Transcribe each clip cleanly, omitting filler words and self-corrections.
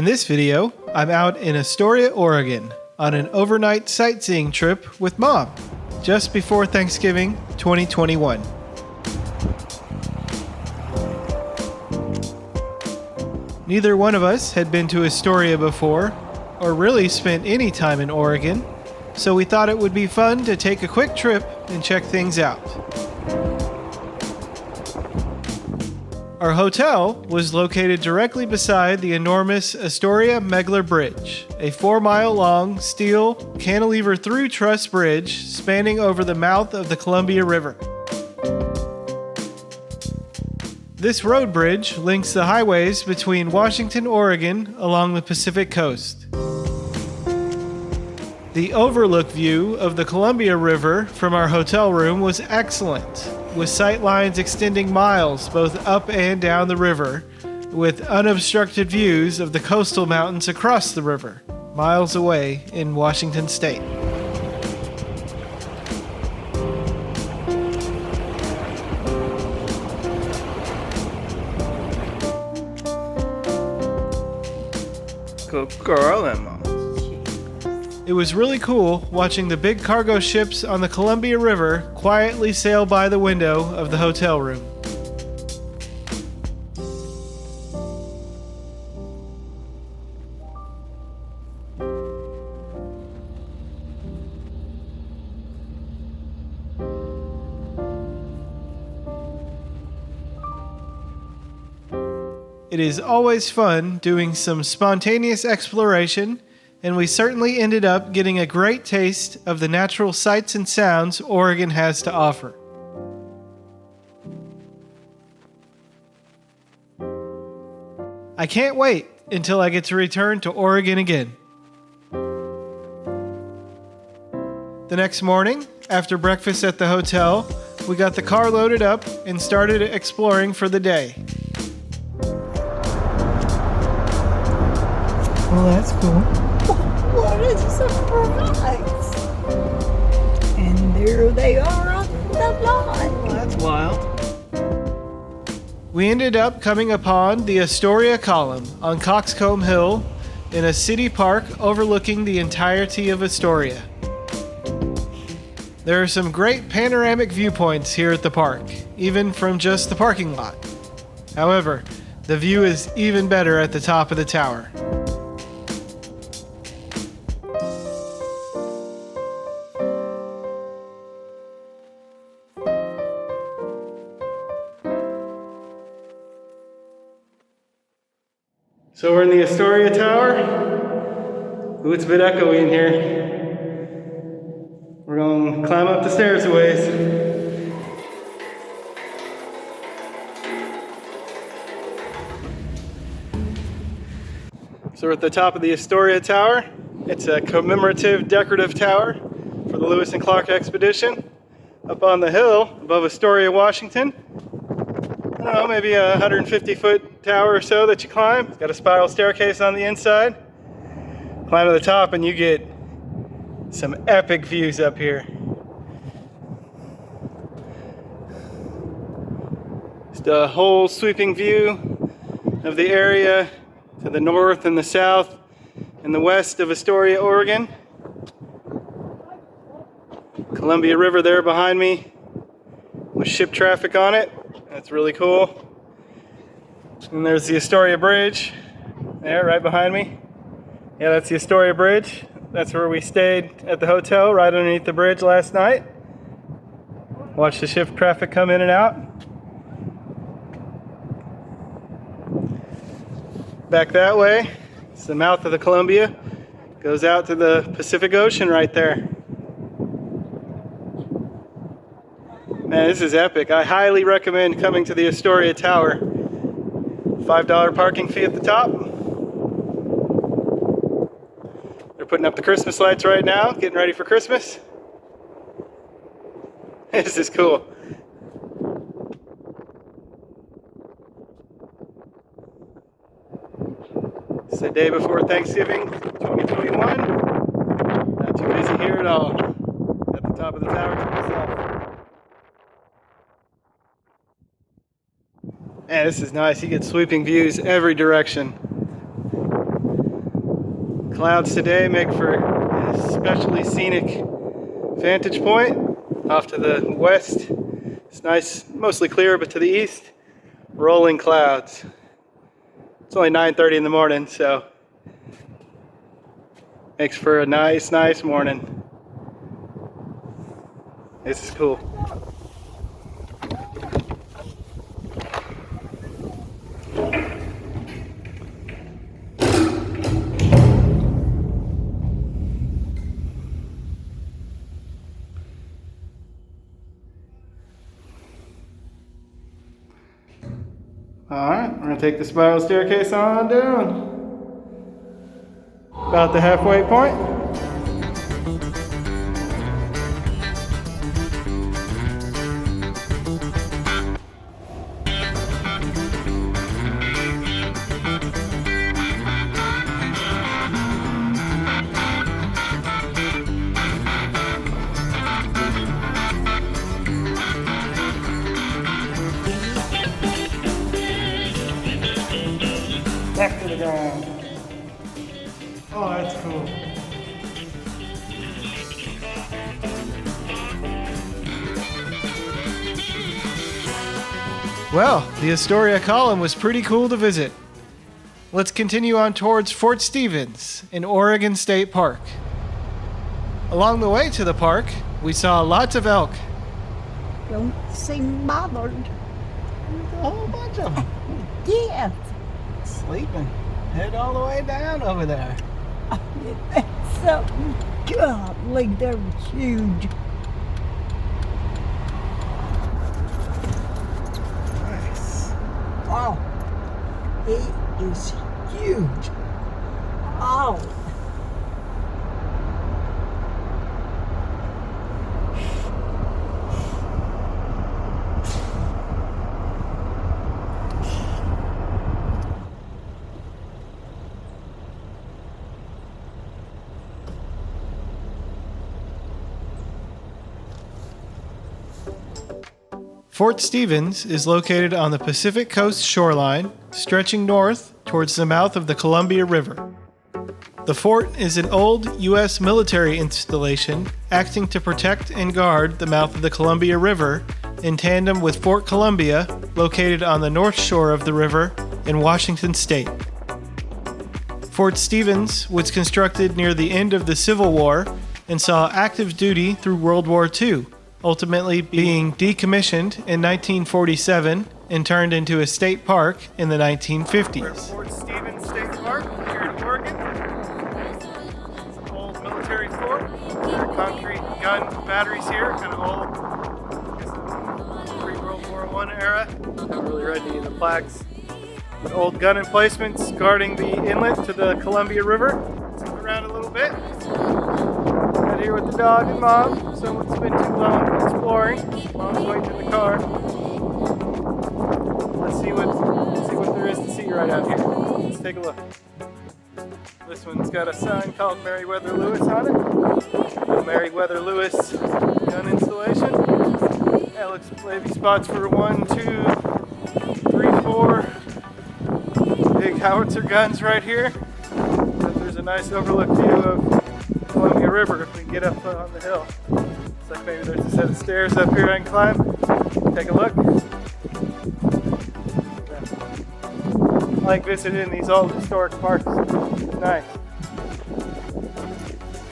this video, I'm out in Astoria, Oregon, on an overnight sightseeing trip with Mom, just before Thanksgiving 2021. Neither one of us had been to Astoria before, or really spent any time in Oregon, so we thought it would be fun to take a quick trip and check things out. Our hotel was located directly beside the enormous Astoria Megler Bridge, a 4-mile-long steel cantilever-through truss bridge spanning over the mouth of the Columbia River. This road bridge links the highways between Washington, Oregon along the Pacific coast. The overlook view of the Columbia River from our hotel room was excellent, with sight lines extending miles both up and down the river, with unobstructed views of the coastal mountains across the river, miles away in Washington State. Good girl, Emma. It was really cool watching the big cargo ships on the Columbia River quietly sail by the window of the hotel room. It is always fun doing some spontaneous exploration, and we certainly ended up getting a great taste of the natural sights and sounds Oregon has to offer. I can't wait until I get to return to Oregon again. The next morning, after breakfast at the hotel, we got the car loaded up and started exploring for the day. Well, that's cool. What a surprise! And there they are on the lawn. Well, that's wild. We ended up coming upon the Astoria Column on Coxcomb Hill in a city park overlooking the entirety of Astoria. There are some great panoramic viewpoints here at the park, even from just the parking lot. However, the view is even better at the top of the tower. So we're in the Astoria Tower. Ooh, it's a bit echoey in here. We're going to climb up the stairs a ways. So we're at the top of the Astoria Tower. It's a commemorative decorative tower for the Lewis and Clark expedition. Up on the hill above Astoria, Washington. I don't know, maybe a 150-foot tower or so that you climb. It's got a spiral staircase on the inside. Climb to the top and you get some epic views up here. Just a whole sweeping view of the area to the north and the south and the west of Astoria, Oregon. Columbia River there behind me with ship traffic on it. That's really cool. And there's the Astoria Bridge there right behind me. Yeah, that's the Astoria Bridge. That's where we stayed at the hotel right underneath the bridge last night. Watch the ship traffic come in and out. Back that way, it's the mouth of the Columbia. Goes out to the Pacific Ocean right there. Man, this is epic. I highly recommend coming to the Astoria Tower. $5 parking fee at the top. They're putting up the Christmas lights right now, getting ready for Christmas. This is cool. It's the day before Thanksgiving 2021. Not too busy here at all. At the top of the tower to myself. Man, this is nice. You get sweeping views every direction. Clouds today make for an especially scenic vantage point off to the west. It's nice, mostly clear, but to the east, rolling clouds. It's only 9:30 in the morning, so makes for a nice morning. This is cool. Alright, we're going to take the spiral staircase on down. About the halfway point. Back to the ground. Oh, that's cool. Well, the Astoria column was pretty cool to visit. Let's continue on towards Fort Stevens in Oregon State Park. Along the way to the park, we saw lots of elk. Don't seem bothered. There's a whole bunch of them. Yeah. Sleeping. Head all the way down over there. That's so godly. They're huge. Nice. Oh, he is huge. Oh. Fort Stevens is located on the Pacific Coast shoreline, stretching north towards the mouth of the Columbia River. The fort is an old U.S. military installation acting to protect and guard the mouth of the Columbia River in tandem with Fort Columbia, located on the north shore of the river in Washington State. Fort Stevens was constructed near the end of the Civil War and saw active duty through World War II, ultimately being decommissioned in 1947 and turned into a state park in the 1950s. We're at Fort Stevens State Park here in Oregon. It's an old military fort. There are concrete gun batteries here, kind of old. I guess the pre-World War I era. Haven't really read any of the plaques. But old gun emplacements guarding the inlet to the Columbia River. Let's look around a little bit. Out here with the dog and mom. Someone's been too long exploring. Mom's waiting in the car. Let's see what there is to see right out here. Let's take a look. This one's got a sign called Meriwether Lewis on it. Meriwether Lewis gun installation. That looks maybe spots for 1, 2, 3, 4 big howitzer guns right here. But there's a nice overlook view of Columbia River if we can get up on the hill. Looks like maybe there's a set of stairs up here I can climb. Take a look. I like visiting these old historic parks. It's nice.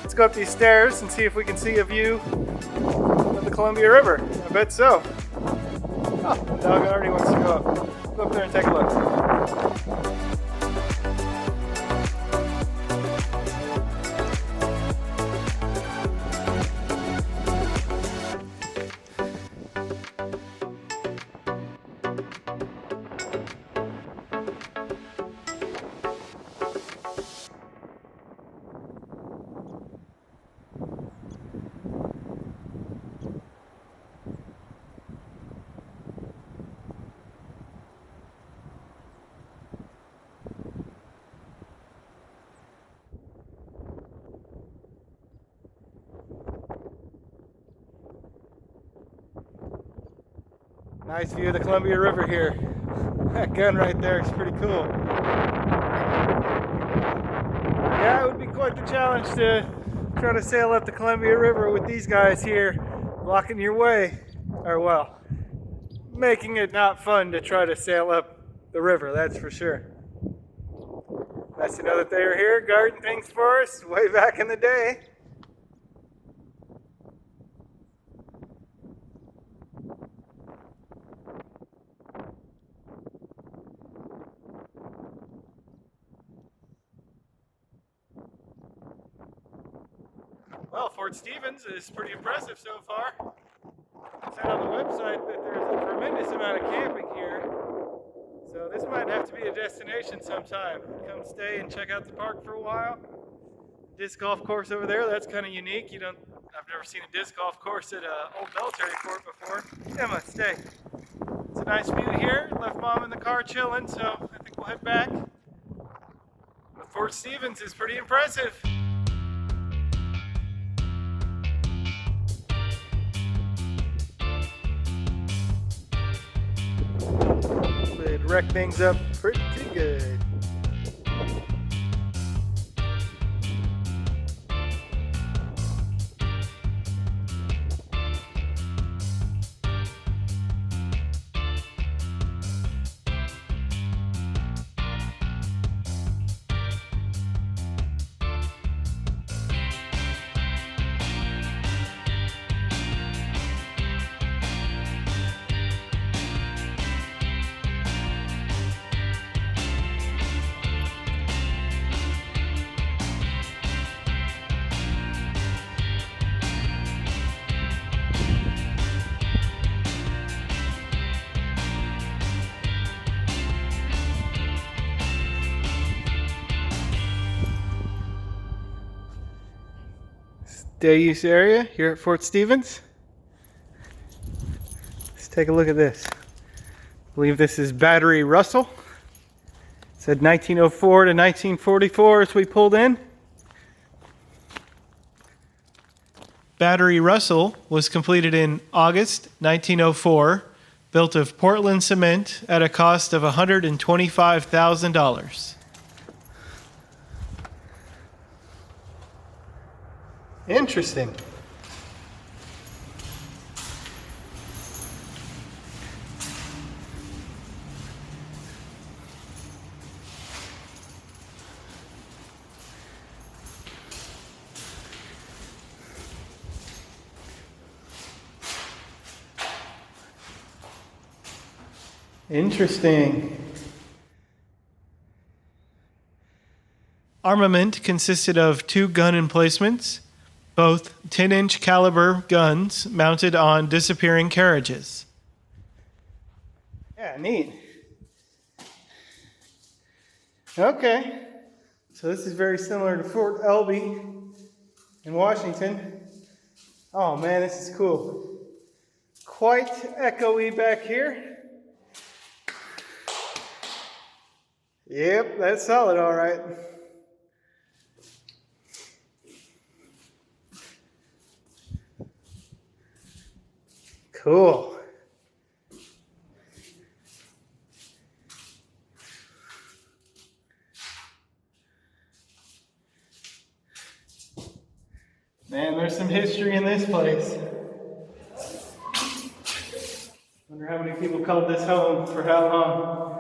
Let's go up these stairs and see if we can see a view of the Columbia River. I bet so. Oh, the dog already wants to go up. Go up there and take a look. Nice view of the Columbia River here. That gun right there is pretty cool. Yeah, it would be quite the challenge to try to sail up the Columbia River with these guys here blocking your way. Or well, making it not fun to try to sail up the river, that's for sure. Nice to know that they were here guarding things for us way back in the day. Well, Fort Stevens is pretty impressive so far. It said on the website that there's a tremendous amount of camping here. So this might have to be a destination sometime. Come stay and check out the park for a while. Disc golf course over there, that's kind of unique. I've never seen a disc golf course at an old military fort before. Emma, stay. It's a nice view here. Left Mom in the car chilling, so I think we'll head back. But Fort Stevens is pretty impressive. They'd wreck things up pretty good. Day use area here at Fort Stevens. Let's take a look at this. I believe this is Battery Russell. It said 1904 to 1944 as we pulled in. Battery Russell was completed in August 1904, built of Portland cement at a cost of $125,000. Interesting. Interesting. Armament consisted of 2 gun emplacements, both 10-inch caliber guns mounted on disappearing carriages. Yeah, neat. Okay, so this is very similar to Fort Elby in Washington. Oh man, this is cool. Quite echoey back here. Yep, that's solid, all right. Cool. Man, there's some history in this place. Wonder how many people called this home for how long.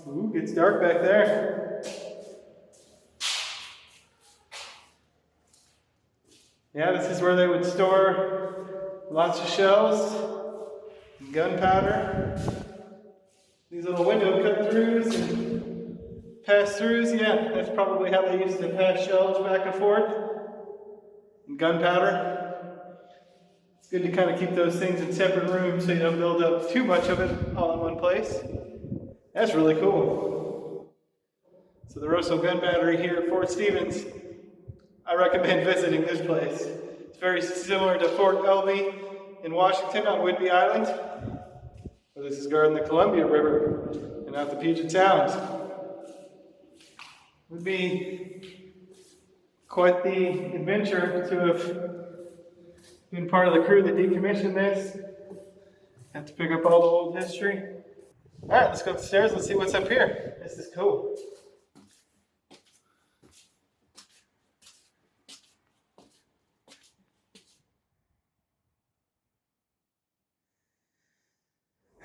Ooh, gets dark back there. Yeah, this is where they would store lots of shells. Gunpowder. These little window cut-throughs and pass-throughs. Yeah, that's probably how they used to pass shells back and forth. And gunpowder. It's good to kind of keep those things in separate rooms so you don't build up too much of it all in one place. That's really cool. So the Russell Gun Battery here at Fort Stevens, I recommend visiting this place. It's very similar to Fort Elby in Washington on Whidbey Island. Well, this is guarding the Columbia River and not the Puget Sound. It would be quite the adventure to have been part of the crew that decommissioned this. Have to pick up all the old history. All right, let's go upstairs and see what's up here. This is cool.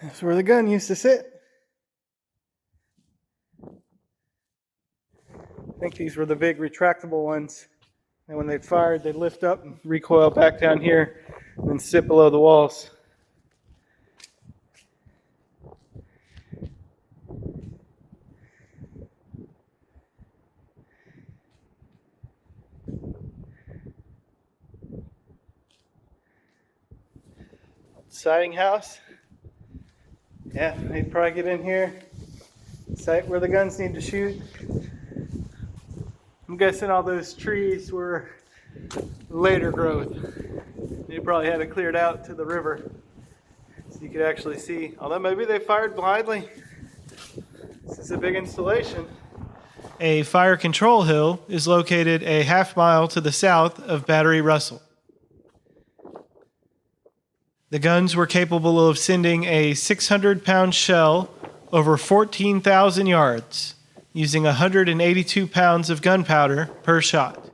That's where the gun used to sit. I think these were the big retractable ones. And when they fired, they'd lift up and recoil back down here and then sit below the walls. Siding house. Yeah, they'd probably get in here, sight where the guns need to shoot. I'm guessing all those trees were later growth. They probably had it cleared out to the river so you could actually see. Although maybe they fired blindly. This is a big installation. A fire control hill is located a half-mile to the south of Battery Russell. The guns were capable of sending a 600-pound shell over 14,000 yards, using 182 pounds of gunpowder per shot.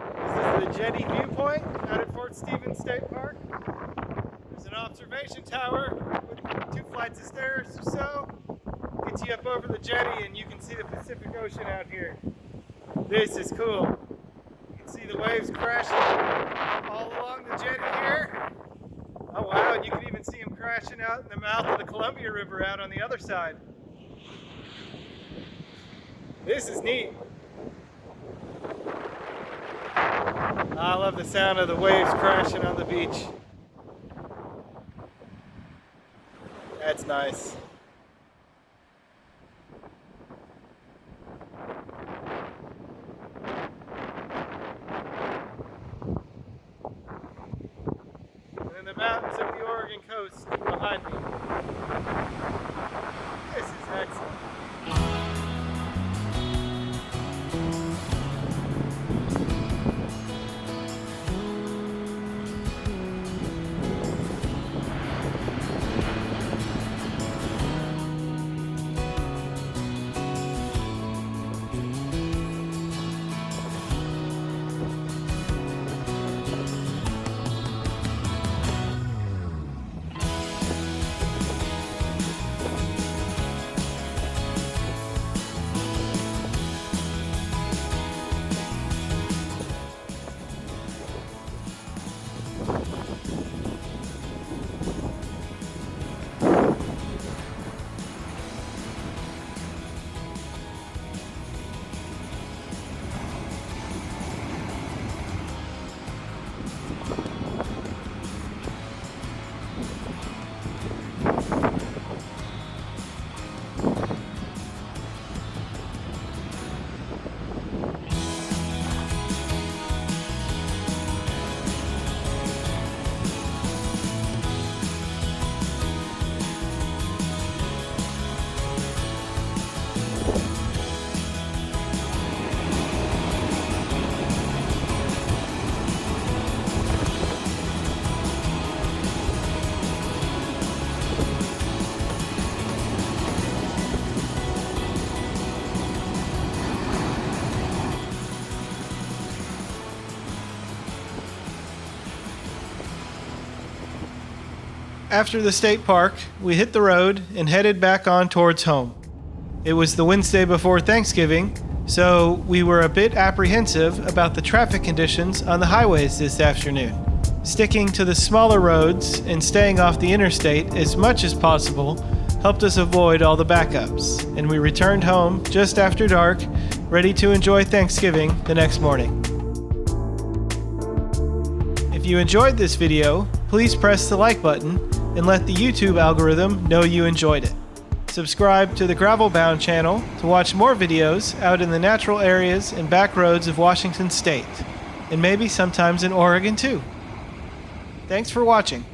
This is the jetty viewpoint out at Fort Stevens State Park. There's an observation tower with 2 flights of stairs or so. Gets you up over the jetty and you can see the Pacific Ocean out here. This is cool. You can see the waves crashing all along the jetty here. Oh wow, and you can even see them crashing out in the mouth of the Columbia River out on the other side. This is neat. I love the sound of the waves crashing on the beach. That's nice. And then the mountains of the Oregon coast behind me. This is excellent. After the state park, we hit the road and headed back on towards home. It was the Wednesday before Thanksgiving, so we were a bit apprehensive about the traffic conditions on the highways this afternoon. Sticking to the smaller roads and staying off the interstate as much as possible helped us avoid all the backups, and we returned home just after dark, ready to enjoy Thanksgiving the next morning. If you enjoyed this video, please press the like button and let the YouTube algorithm know you enjoyed it. Subscribe to the Gravel Bound channel to watch more videos out in the natural areas and back roads of Washington State, and maybe sometimes in Oregon too. Thanks for watching.